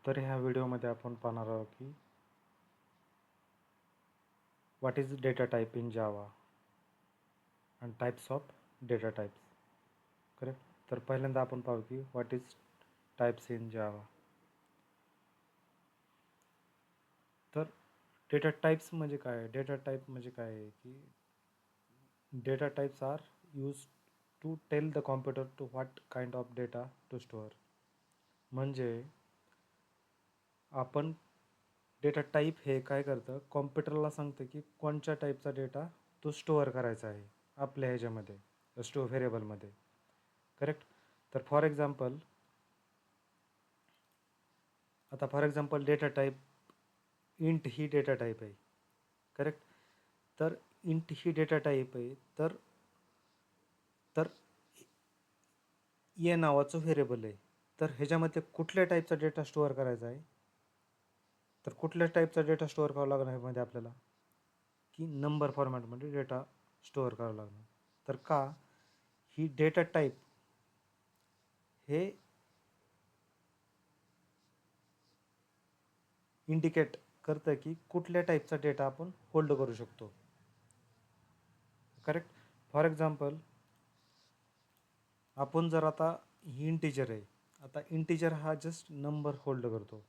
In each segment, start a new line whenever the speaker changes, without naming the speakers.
तर ह्या व्हिडिओमध्ये आपण पाहणार आहोत की what is data type in Java and types of data types. Correct. तर पहिल्यांदा आपण पाहू की व्हॉट इज टाईप्स इन जावा. तर डेटा टाईप्स म्हणजे काय? डेटा टाईप म्हणजे काय आहे की data types are use to tell the computer to what kind of data to store. म्हणजे आपण डेटा टाईप हे काय करतं, कॉम्प्युटरला सांगतं की कोणत्या टाईपचा डेटा तो स्टोअर करायचा आहे आपल्या ह्याच्यामध्ये, व्हेरिएबलमध्ये. करेक्ट. तर for example data type int he data type आहे. करेक्ट. तर इंट ही डेटा टाईप आहे. तर तर ए नावाचं व्हेरिएबल आहे. तर ह्याच्यामध्ये कुठल्या टाईपचा डेटा स्टोअर करायचा आहे? तर कुठल्या टाईपचा डेटा स्टोअर करावा लागणार आहे मध्ये आपल्याला, की नंबर फॉर्मॅटमध्ये डेटा स्टोअर करावा लागणार. तर का ही डेटा टाईप हे इंडिकेट करतं की कुठल्या टाईपचा डेटा आपण होल्ड करू शकतो. करेक्ट. फॉर एक्झाम्पल आपण जर आता ही इंटिजर आहे, आता इंटिजर हा जस्ट नंबर होल्ड करतो,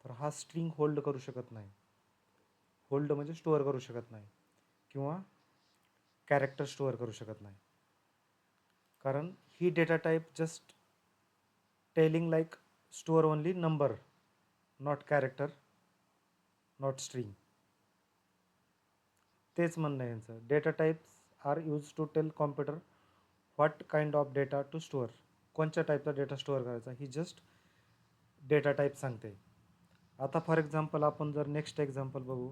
तर हा स्ट्रिंग होल्ड करू शकत नाही. होल्ड म्हणजे स्टोअर करू शकत नाही किंवा कॅरेक्टर स्टोअर करू शकत नाही. कारण ही data type just telling like store only number, not character, not string. तेच म्हणणं आहे यांचं. Data types are use to tell computer what kind of data to store. कोणत्या टाईपचा डेटा स्टोअर करायचा ही जस्ट डेटा टाईप सांगते. आता फॉर एक्झाम्पल आपण जर नेक्स्ट एक्झाम्पल बघू.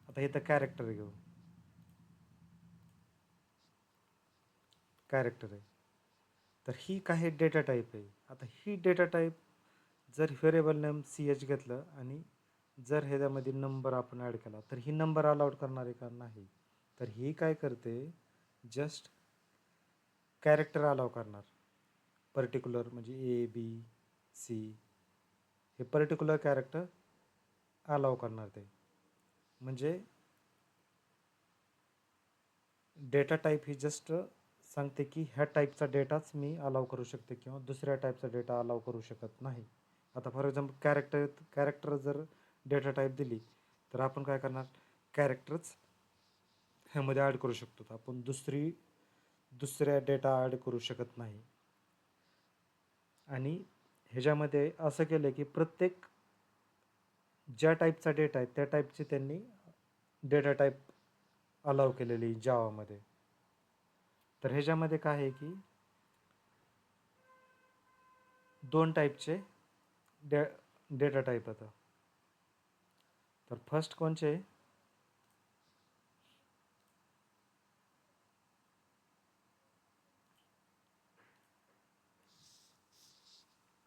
आता इथं कॅरेक्टर घेऊ. कॅरेक्टर आहे. तर ही काही डेटा टाईप आहे. आता ही डेटा टाईप जर व्हेरिएबल नेम CH घेतलं आणि जर ह्याच्यामध्ये नंबर आपण ॲड केला तर ही नंबर अलाउड करणार आहे का? नाही. तर ही काय करते, जस्ट कॅरेक्टर अलाव करणार. पर्टिक्युलर म्हणजे ABC हे पर्टिक्युलर कॅरेक्टर अलाव करणार ते. म्हणजे डेटा टाईप ही जस्ट सांगते की ह्या टाईपचा डेटाच मी अलाव करू शकते किंवा दुसऱ्या टाईपचा डेटा अलाव करू शकत नाही. आता फॉर एक्झाम्पल कॅरेक्टर जर डेटा टाईप दिली तर आपण काय करणार, कॅरेक्टरच ह्यामध्ये ॲड करू शकतो. आपण दुसऱ्या डेटा ॲड करू शकत नाही. आणि ह्याच्यामध्ये असं केलं की प्रत्येक ज्या टाईपचा डेटा आहे त्या टाईपची त्यांनी डेटा टाईप अलाव केलेली जावामध्ये. तर ह्याच्यामध्ये काय आहे की दोन टाईपचे डेटा टाईप होतं. तर फर्स्ट कोणचे,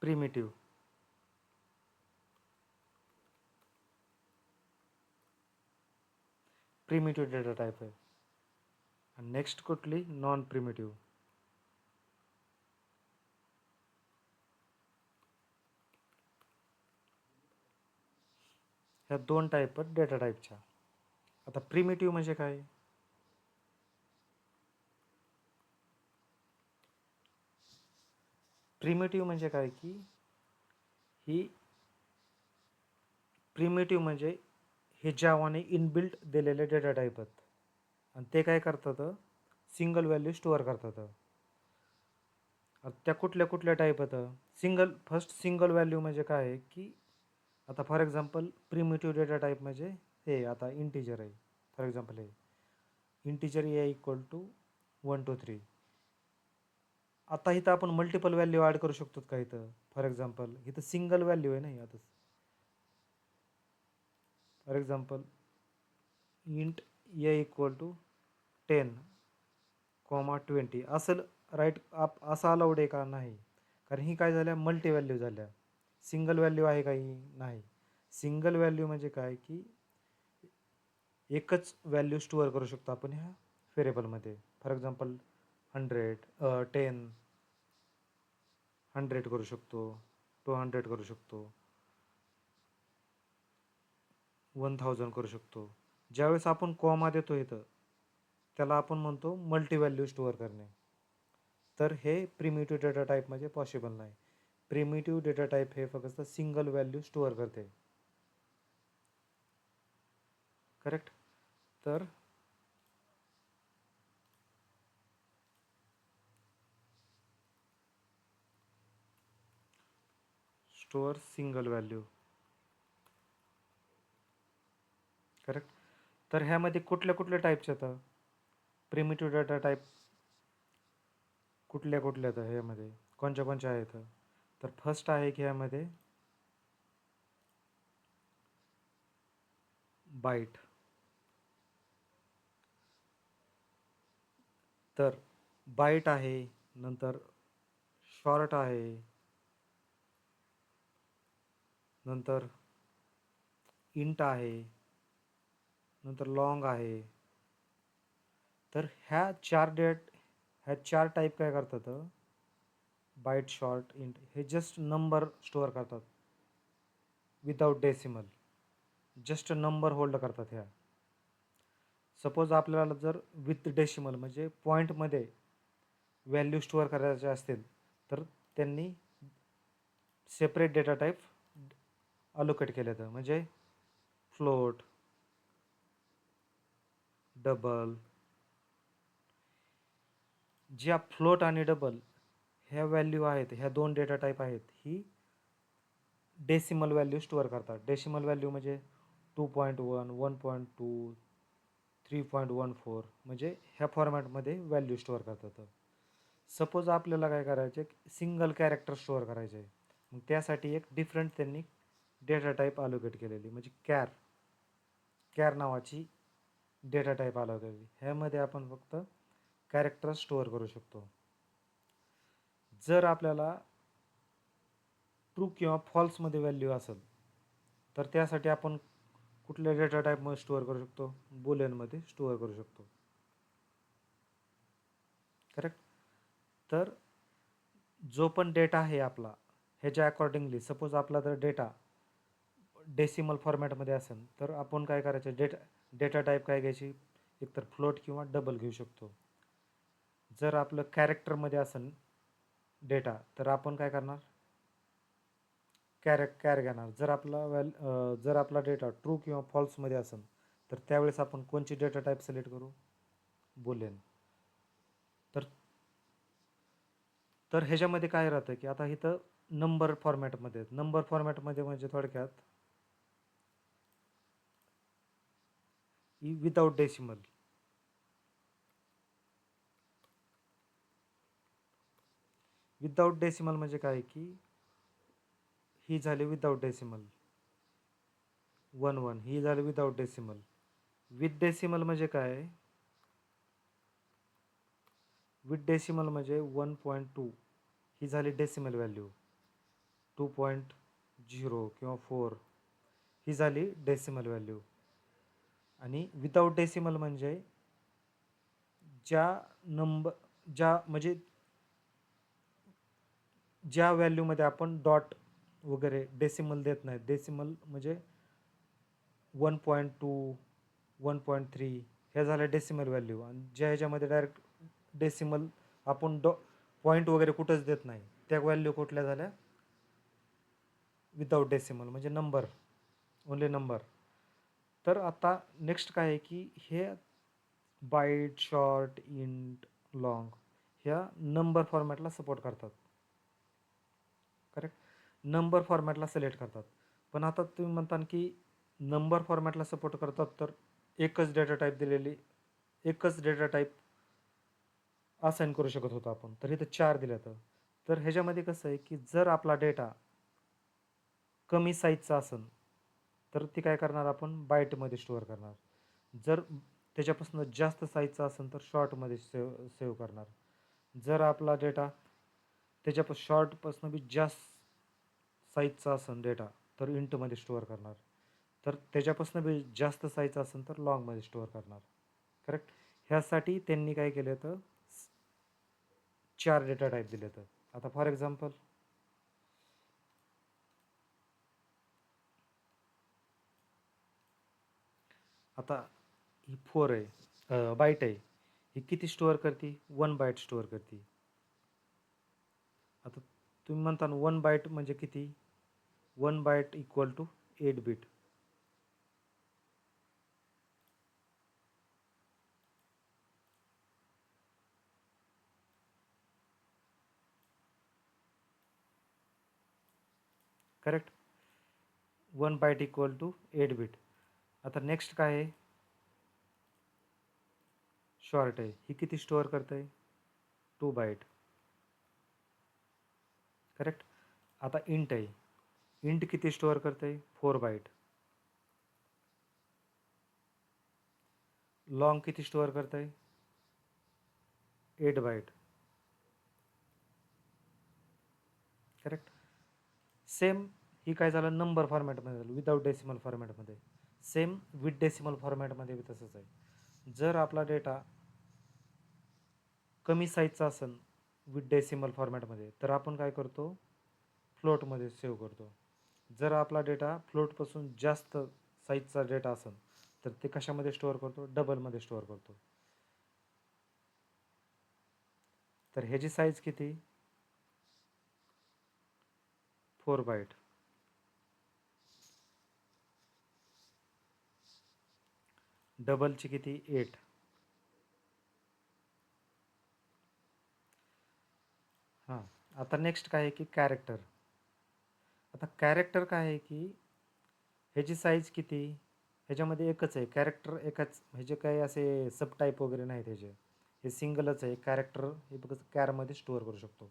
प्रिमिटिव्ह. प्रिमिटिव्ह डेटा टाईप आहे. आणि नेक्स्ट कुठली, नॉन प्रिमिटिव्ह. ह्या दोन टाईप आहेत डेटा टाईपच्या. आता प्रिमिटिव्ह म्हणजे काय? प्रिमिटिव्ह म्हणजे काय की ही प्रिमिटिव्ह म्हणजे हे जावाने इनबिल्ट दिलेले डेटा टाईप आहेत आणि ते काय करतात, सिंगल व्हॅल्यू स्टोअर करतात. त्या कुठल्या कुठल्या टाईप आहेत, फर्स्ट सिंगल व्हॅल्यू म्हणजे काय आहे की आता for example primitive data type म्हणजे हे आता इंटिजर आहे. फॉर एक्झाम्पल हे इंटिजर A इक्वल टू 1 2 3. आता इथं आपण मल्टिपल व्हॅल्यू ॲड करू शकतो का इथं? फॉर एक्झाम्पल इथं सिंगल व्हॅल्यू आहे नाही. आता for example int A equal to 10, 20 असं राईट असं अलाउड आहे का? नाही. कारण ही काय झाल्या, मल्टी व्हॅल्यू झाल्या. सिंगल व्हॅल्यू आहे काही नाही. सिंगल व्हॅल्यू म्हणजे काय की एकच व्हॅल्यू स्टोअर करू शकतो आपण ह्या व्हेरिएबलमध्ये. फॉर एक्झाम्पल 100 10 100 करू शकतो. 200 करू शकतो, 1000 करू शकतो. ज्यावेळेस आपण कॉमा देतो इथं, त्याला आपण म्हणतो मल्टी व्हॅल्यू स्टोअर करणे. तर हे प्रिमिटिव्ह डेटा टाईपमध्ये पॉसिबल नाही. प्रिमिटिव्ह डेटा टाईप हे फक्त सिंगल व्हॅल्यू स्टोअर करते. करेक्ट. तर स्टोअर सिंगल व्हॅल्यू. करेक्ट. तर ह्यामध्ये कुठल्या कुठल्या टाईपचे येतं प्रिमिटिव्ह डेटा टाईप? कुठल्या कुठल्या येतं ह्यामध्ये, कोणत्या कोणत्या आहेत? तर फर्स्ट आहे की ह्यामध्ये बाईट. तर बाईट आहे, नंतर शॉर्ट आहे, नंतर इंट आहे, नंतर लॉंग आहे. तर ह्या चार टाईप काय करतात, बाईट, शॉर्ट, इंट, हे जस्ट नंबर स्टोअर करतात without decimal. Just number hold करतात ह्या. सपोज आपल्याला जर विथ डेसिमल म्हणजे पॉईंटमध्ये व्हॅल्यू स्टोअर करायचे असतील तर त्यांनी सेपरेट डेटा टाईप अलोकेट केले तर, म्हणजे फ्लोट, डबल. ज्या फ्लोट आणि डबल ह्या व्हॅल्यू आहेत, ह्या दोन डेटा टाईप आहेत, ही डेसिमल व्हॅल्यू स्टोअर करतात. डेसिमल व्हॅल्यू म्हणजे 2.1, 1.2, 3.14, म्हणजे ह्या फॉर्मॅटमध्ये व्हॅल्यू स्टोअर करतात. सपोज आपल्याला काय करायचे, सिंगल कॅरेक्टर स्टोअर करायचे आहे, मग त्यासाठी एक डिफरंट त्यांनी डेटा टाईप अलोकेट केलेली, म्हणजे कॅर नावाची डेटा टाईप अलोकेट केलेली. ह्यामध्ये आपण फक्त कॅरेक्टर स्टोअर करू शकतो. जर आपल्याला ट्रू किंवा फॉल्समध्ये व्हॅल्यू असेल तर त्यासाठी आपण कुठल्या डेटा टाईपमध्ये स्टोअर करू शकतो, बुलियनमध्ये स्टोअर करू शकतो. करेक्ट. तर जो पण डेटा आहे आपला, ह्याच्या अकॉर्डिंगली सपोज आपला जर डेटा डेसिमल फॉर्मॅटमध्ये असेल तर आपण काय करायचं, डेटा टाईप काय घ्यायची, एकतर फ्लोट किंवा डबल घेऊ शकतो. जर आपलं कॅरेक्टरमध्ये असेल डेटा तर आपण काय करणार, कॅर घेणार. जर आपला डेटा ट्रू किंवा फॉल्समध्ये असेल तर त्यावेळेस आपण कोणची डेटा टाईप सिलेक्ट करू, बुलियन. तर तर ह्याच्यामध्ये काय राहतं की आता इथं नंबर फॉर्मॅटमध्ये म्हणजे थोडक्यात विदाउट डेसिमल. विदाउट डेसिमल म्हणजे काय की ही झाली विदाउट डेसिमल 1 ही झाली विदाउट डेसिमल. विथ डेसिमल म्हणजे काय, विथ डेसिमल म्हणजे 1.2 ही झाली डेसिमल व्हॅल्यू, 2.0 किंवा 4 ही झाली डेसिमल व्हॅल्यू. आणि विदाउट डेसिमल म्हणजे म्हणजे ज्या व्हॅल्यूमध्ये आपण डॉट वगैरे डेसिमल देत नाही. डेसिमल म्हणजे 1.2, 1.3 ह्या झाल्या डेसिमल व्हॅल्यू. आणि ज्या ह्याच्यामध्ये डायरेक्ट डेसिमल आपण पॉईंट वगैरे कुठंच देत नाही, त्या व्हॅल्यू कुठल्या झाल्या, विदाउट डेसिमल म्हणजे नंबर, ओनली नंबर. तर आता नेक्स्ट काय आहे की हे बाईट, शॉर्ट, इंट, लॉंग ह्या नंबर फॉर्मॅटला सपोर्ट करतात. करेक्ट. नंबर फॉर्मॅटला सिलेक्ट करतात. पण आता तुम्ही म्हणता की नंबर फॉर्मॅटला सपोर्ट करतात तर एकच डेटा टाईप असाइन करू शकत होतो आपण, तर इथं 4 दिलं. तर ह्याच्यामध्ये कसं आहे की जर आपला डेटा कमी साईजचा असेल तर ती काय करणार, आपण बाईटमध्ये स्टोअर करणार. जर त्याच्यापासून जास्त साईजचा असेल तर शॉर्टमध्ये सेव्ह करणार. जर आपला डेटा शॉर्टपासून बी जास्त साईजचा असेल डेटा तर इंटमध्ये स्टोअर करणार. तर त्याच्यापासून बी जास्त साईजचा असेल तर लॉंगमध्ये स्टोअर करणार. करेक्ट. ह्यासाठी त्यांनी काय केलं तर 4 डेटा टाईप दिले. तर आता फॉर एक्झाम्पल आता ही 4 आहे, बाईट आहे, ही किती स्टोअर करते? 1 बाईट स्टोअर करते. आता तुम्ही म्हणता ना 1 बाईट म्हणजे किती? 1 byte equal to 8 bit. Correct. 1 byte equal to 8 bit. आता नेक्स्ट काय आहे? शॉर्ट आहे, ही किती स्टोअर करते? 2 बाईट. करेक्ट. आता इंट आहे, इंट किती स्टोअर करते? 4 बाईट. लॉंग किती स्टोअर करते? 8 बाईट. करेक्ट. सेम ही काय झालं? नंबर फॉर्मॅटमध्ये झालं, विदाउट डेसिमल फॉर्मॅटमध्ये. सेम विथ डेसिमल फॉर्मॅटमध्ये तसंच आहे. जर आपला डेटा कमी साईजचा असेल विथ डेसिमल फॉर्मॅटमध्ये, तर आपण काय करतो? फ्लोटमध्ये सेव्ह करतो. जर आपला डेटा फ्लोटपासून जास्त साईजचा डेटा असेल तर ते कशामध्ये स्टोअर करतो? डबलमध्ये स्टोअर करतो. तर ह्याची साईज किती? 4 बाईट. डबलची किती? 8. हां. आता नेक्स्ट काय आहे की कॅरेक्टर. आता कॅरेक्टर काय आहे की ह्याची साईज किती? ह्याच्यामध्ये एकच आहे कॅरेक्टर, एकच. ह्याचे काही असे सब टाईप वगैरे नाहीत ह्याचे, हे सिंगलच आहे कॅरेक्टर. हे बघ कॅरमध्ये स्टोअर करू शकतो.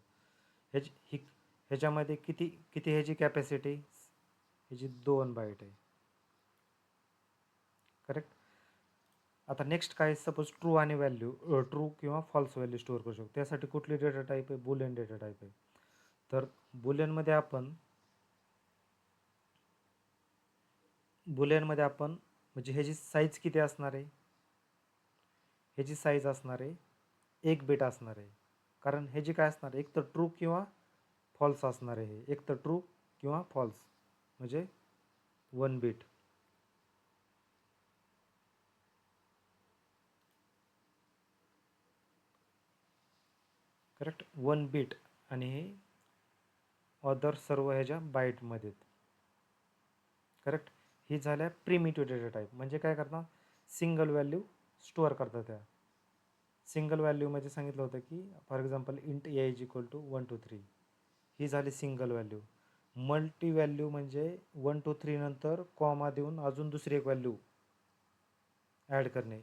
ह्याच्यामध्ये किती किती ह्याची कॅपॅसिटी? ह्याची 2 बाईट आहे. करेक्ट. आता नेक्स्ट काय? सपोज ट्रू आणि व्हॅल्यू, ट्रू किंवा फॉल्स व्हॅल्यू स्टोअर करू शकतो. त्यासाठी कुठली डेटा टाईप आहे? बुलियन डेटा टाईप आहे. तर बुलियनमध्ये आपण म्हणजे ह्याची साईज किती असणार आहे? ह्याची साईज असणार आहे 1 बीट असणार आहे. कारण ह्याची काय असणार आहे? एक तर ट्रू किंवा फॉल्स असणार आहे. एक तर ट्रू किंवा फॉल्स म्हणजे 1 बीट. करेक्ट. 1 बीट. आणि हे अदर सर्व ह्याच्या बाईटमध्ये. करेक्ट. ही झाल्या प्रिमिटिव्ह डेटा टाईप. म्हणजे काय करणार? सिंगल व्हॅल्यू स्टोअर करतात. त्या सिंगल व्हॅल्यूमध्ये सांगितलं होतं की for example int A is equal to 1 2 3. ही झाली सिंगल व्हॅल्यू. मल्टी व्हॅल्यू म्हणजे 1 2 3 नंतर कॉमा देऊन अजून दुसरी एक व्हॅल्यू ॲड करणे,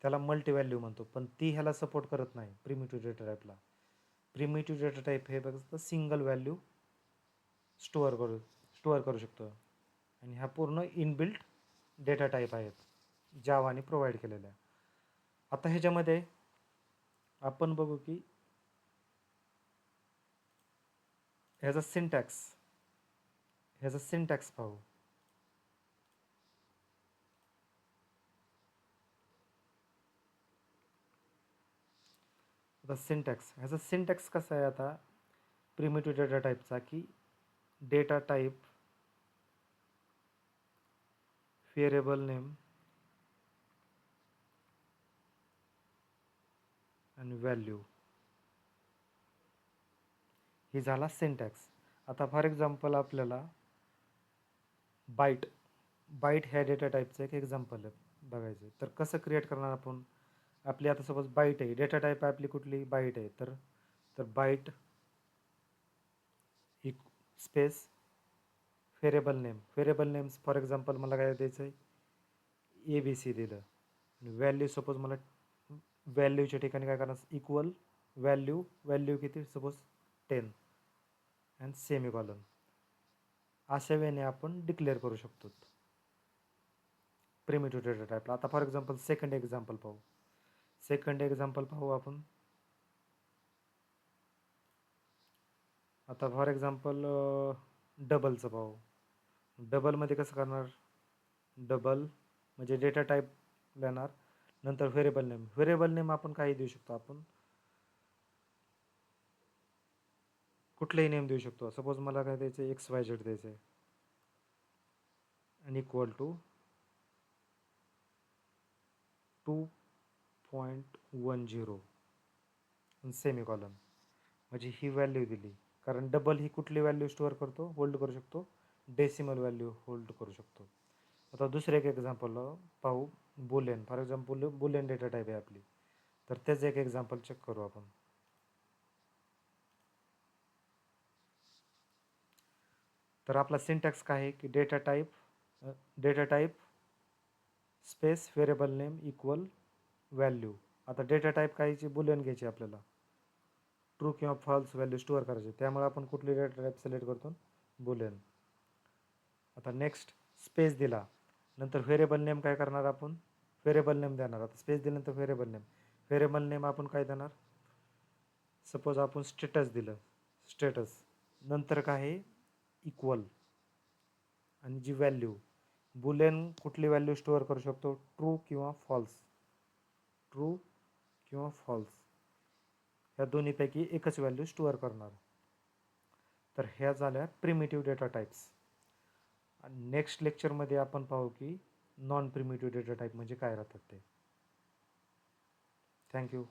त्याला मल्टी व्हॅल्यू म्हणतो. पण ती ह्याला सपोर्ट करत नाही प्रिमिटिव्ह डेटा टाईपला. प्रिमिटिव्ह डेटा टाईप हे बघा सिंगल व्हॅल्यू स्टोअर करू शकतो. आणि ह्या पूर्ण इनबिल्ट डेटा टाईप आहेत जावाने प्रोव्हाइड केलेल्या. आता ह्याच्यामध्ये आपण बघू की ह्याचा सिंटॅक्स पाहू. आता ह्याचा सिंटॅक्स कसा आहे? आता प्रिमिटिव्ह डेटा टाईपचा की डेटा टाईप, व्हेरिएबल नेम आणि व्हॅल्यू, ही झाला सिंटॅक्स. आता फॉर एक्झाम्पल आपल्याला बाईट ह्या डेटा टाईपचं एक एक्झाम्पल आहे बघायचं. तर कसं क्रिएट करणार आपण? आपली आता सपोज बाईट आहे, डेटा टाईप आपली कुठली? बाईट आहे. तर byte space variable names for example मला काय द्यायचं आहे? ABC दिलं. व्हॅल्यू सपोज मला व्हॅल्यूच्या ठिकाणी काय करणार? इक्वल व्हॅल्यू किती? Suppose 10 and semicolon. अशा वेळेने आपण डिक्लेअर करू शकतो प्रिमिटिव्ह डेटा टाईपला. आता फॉर एक्झाम्पल सेकंड एक्झाम्पल पाहू आपण. आता फॉर एक्झाम्पल डबलचं पाहू. डबलमध्ये कसं करणार? डबल म्हणजे डेटा टाईप देणार, नंतर व्हेरिएबल नेम आपण काही देऊ शकतो. आपण कुठलंही नेम देऊ शकतो. सपोज मला काय द्यायचं आहे? XYZ द्यायचं आहे. आणि इक्वल टू 2.10 सेमिकॉलन, म्हणजे ही व्हॅल्यू दिली. कारण डबल ही कुठली व्हॅल्यू स्टोअर करतो, होल्ड करू शकतो, डेसिमल व्हॅल्यू होल्ड करू शकतो. आता दुसरं एक एक्झाम्पल पाहू, Boolean. For example Boolean data type आहे आपली, तर त्याचं एक एक्झाम्पल चेक करू आपण. तर आपला सिंटॅक्स काय आहे की data type space variable name equal value. आता डेटा टाईप कायची, बुलियन घ्यायची आपल्याला, ट्रू किंवा फॉल्स व्हॅल्यू स्टोअर करायची. त्यामुळे आपण कुठली डेटा टाईप सिलेक्ट करतो, बुलियन. आता नेक्स्ट स्पेस दिला, नंतर व्हेरिएबल नेम काय करणार आपण, व्हेरिएबल नेम देणार. आता स्पेस दिल्यानंतर व्हेरिएबल नेम आपण काय देणार, सपोज आपण स्टेटस दिलं, स्टेटस. नंतर काय आहे, इक्वल, आणि जी व्हॅल्यू, बुलियन कुठली व्हॅल्यू स्टोअर करू शकतो, ट्रू किंवा फॉल्स ह्या दोन्हीपैकी एकच व्हॅल्यू स्टोअर करणार. तर ह्या झाल्या प्रिमिटिव्ह डेटा टाईप्स. नेक्स्ट लेक्चरमध्ये आपण पाहू की नॉन प्रिमिटिव्ह डेटा टाईप म्हणजे काय राहतात ते. थँक्यू.